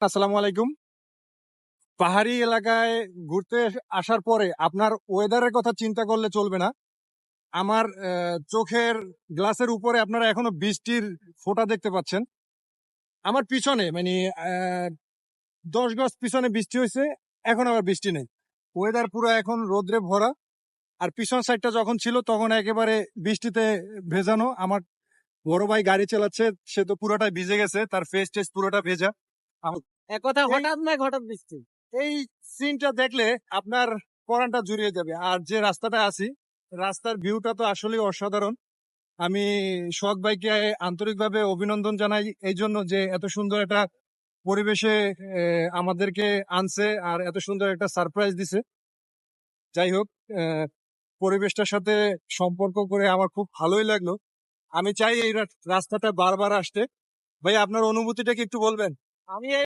আসসালামু আলাইকুম। পাহাড়ি এলাকায় ঘুরতে আসার পরে আপনার ওয়েদারের কথা চিন্তা করলে চলবে না। আমার চোখের গ্লাসের উপরে আপনারা এখনো বৃষ্টির ফোঁটা দেখতে পাচ্ছেন। আমার পিছনে মানে 10 গজ পিছনে বৃষ্টি হয়েছে, এখন আবার বৃষ্টি নেই। ওয়েদার পুরো এখন রোদ্রে ভরা। আর পিছন সাইডটা যখন ছিল তখন একেবারে বৃষ্টিতে ভেজানো। আমার বড় ভাই গাড়ি চালাচ্ছে, সে তো পুরোটাই ভিজে গেছে, তার ফেস টেস পুরোটা ভেজা। একথা এই হঠাৎ না হঠাৎ বৃষ্টি। এই সিনটা দেখলে আপনার পরানটা জুড়িয়ে যাবে। আর যে রাস্তাটা আছি, রাস্তার ভিউটা তো আসলে অসাধারণ। আমি শখ ভাইকে আন্তরিকভাবে অভিনন্দন জানাই এই জন্য যে এত সুন্দর একটা পরিবেশে আমাদেরকে আনছে আর এত সুন্দর একটা সারপ্রাইজ দিছে। যাই হোক, পরিবেশটার সাথে সম্পর্ক করে আমার খুব ভালোই লাগলো। আমি চাই এই রাস্তাটা বারবার আসতে। ভাই, আপনার অনুভূতিটা কি একটু বলবেন? আমি